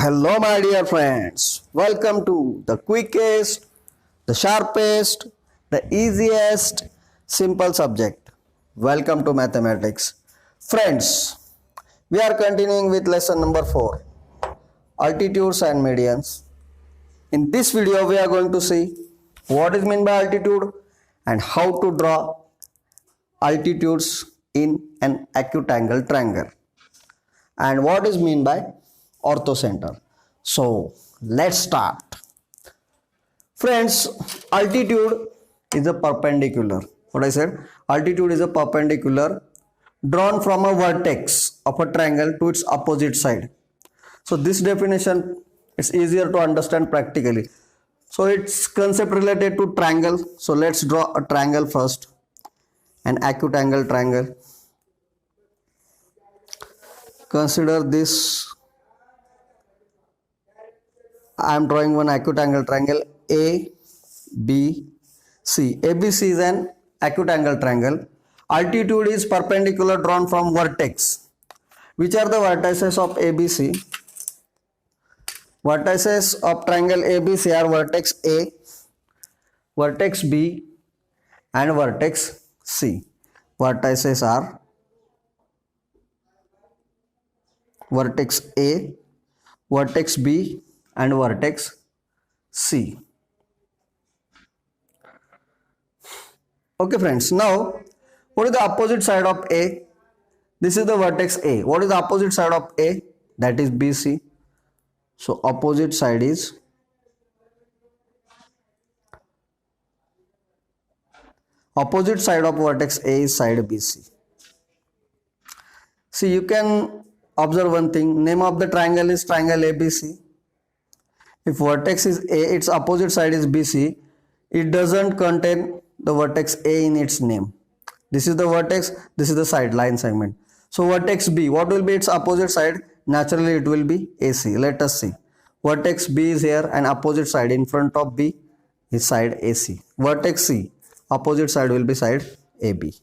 Hello, my dear friends. Welcome to the quickest, the sharpest, the easiest, simple subject. Welcome to mathematics. Friends, we are continuing with lesson number 4, altitudes and medians. In this video, we are going to see what is meant by altitude and how to draw altitudes in an acute angle triangle, and what is mean by orthocenter. So let's start. Friends, altitude is a perpendicular. What I said, altitude is a perpendicular drawn from a vertex of a triangle to its opposite side. So this definition is easier to understand practically. So it's concept related to triangle. So let's draw a triangle first, an acute angle triangle. Consider this. I am drawing one acute angle triangle ABC. ABC is an acute angle triangle. Altitude is perpendicular drawn from vertex. Which are the vertices of ABC? Vertices of triangle ABC are vertex A, vertex B, and vertex C. Vertices are vertex A, vertex B, and vertex C. Okay friends, now what is the opposite side of A? This is the vertex A. What is the opposite side of A? That is BC. So opposite side is opposite side of vertex A is side BC. See, you can observe one thing. Name of the triangle is triangle ABC. If vertex is A, its opposite side is BC, it doesn't contain the vertex A in its name. This is the vertex, this is the side line segment. So vertex B, what will be its opposite side? Naturally it will be AC. Let us see. Vertex B is here and opposite side in front of B is side AC. Vertex C, opposite side will be side AB.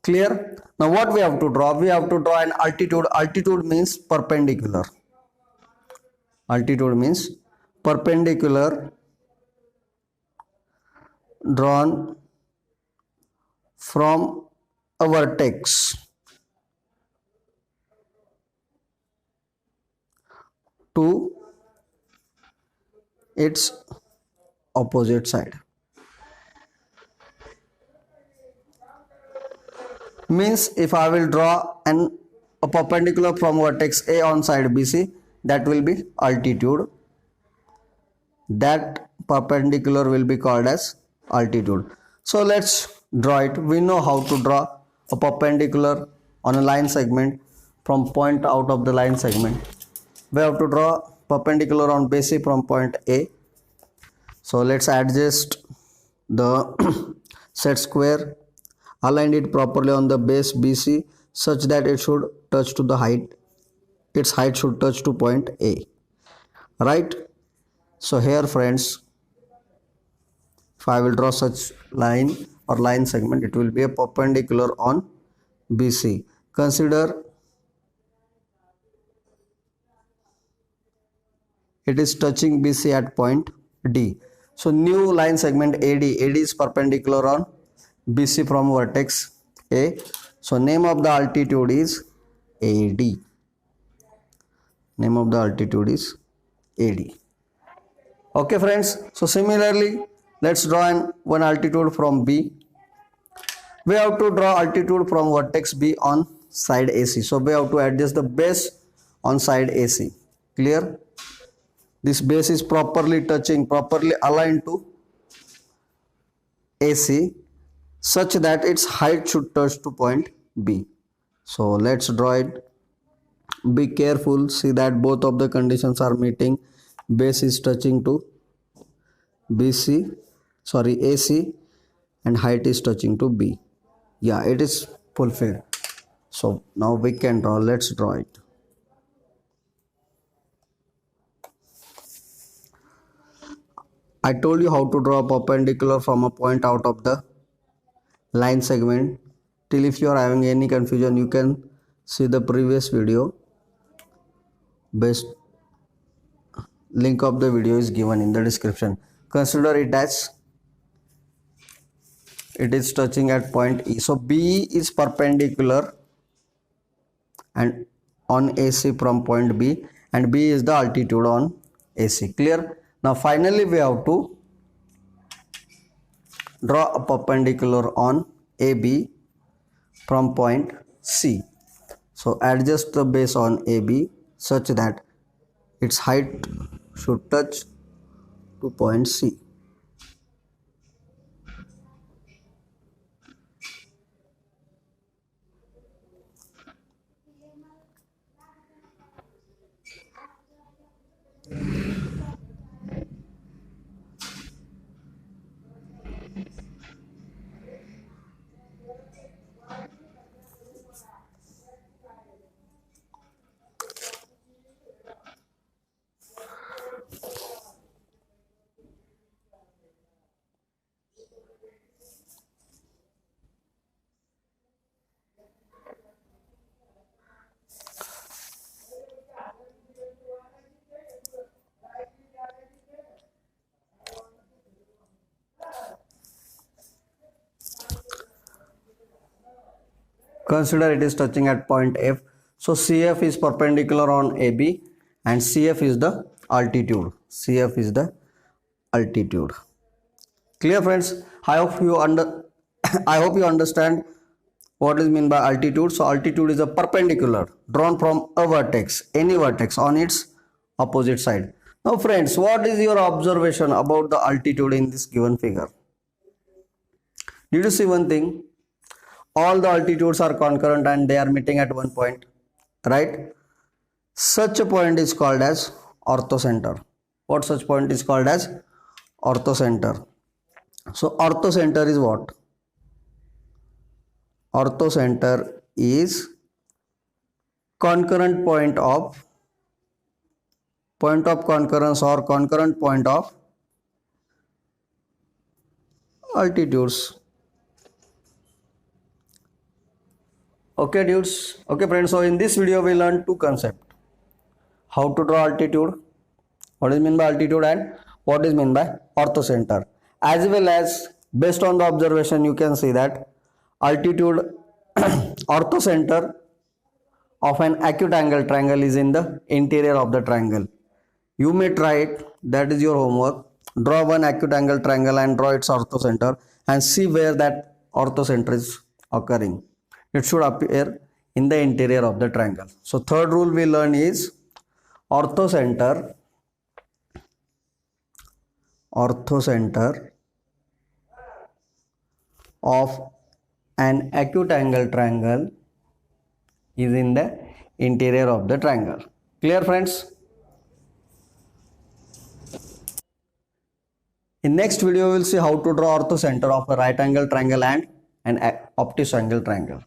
Clear? Now what we have to draw? We have to draw an altitude. Altitude means perpendicular. Altitude means perpendicular drawn from a vertex to its opposite side. Means if I will draw a perpendicular from vertex A on side BC, that will be altitude. That perpendicular will be called as altitude. So let's draw it. We know how to draw a perpendicular on a line segment from point out of the line segment. We have to draw perpendicular on BC from point A. So let's adjust the set square, align it properly on the base BC such that it should touch to the height. Its height should touch to point A. Right? So here friends, if I will draw such line or line segment, it will be a perpendicular on BC. Consider it is touching BC at point D. So new line segment AD. AD is perpendicular on BC from vertex A. So name of the altitude is AD. Name of the altitude is AD. Okay friends, so similarly let's draw one altitude from B. We have to draw altitude from vertex B on side AC. So we have to adjust the base on side AC. Clear? This base is properly touching, properly aligned to AC such that its height should touch to point B. So let's draw it. Be careful, see that both of the conditions are meeting. Base is touching to AC and height is touching to B. Yeah, it is fulfilled. So now we can draw. Let's draw it. I told you how to draw a perpendicular from a point out of the line segment. Till if you are having any confusion, you can see the previous video. Best link of the video is given in the description. Consider it as it is touching at point E. So B is perpendicular and on AC from point B, and B is the altitude on AC. Clear? Now finally we have to draw a perpendicular on AB from point C. So adjust the base on AB such that its height should touch to point C. Consider it is touching at point F. So CF is perpendicular on AB and CF is the altitude. CF is the altitude. Clear, friends? I hope you understand what is meant by altitude. So altitude is a perpendicular drawn from a vertex, any vertex on its opposite side. Now friends, what is your observation about the altitude in this given figure? Did you see one thing? All the altitudes are concurrent and they are meeting at one point, right? Such a point is called as orthocenter. What such point is called as? Orthocenter. So orthocenter is what? Orthocenter is concurrent point of concurrence or concurrent point of altitudes. Okay dudes, okay friends, so in this video we learned two concepts: how to draw altitude, what is meant by altitude, and what is meant by orthocenter. As well as based on the observation you can see that altitude orthocenter of an acute angle triangle is in the interior of the triangle. You may try it, that is your homework. Draw one acute angle triangle and draw its orthocenter and see where that orthocenter is occurring. It should appear in the interior of the triangle. So third rule we learn is orthocenter of an acute angle triangle is in the interior of the triangle. Clear, friends? In next video we will see how to draw orthocenter of a right angle triangle and an obtuse angle triangle.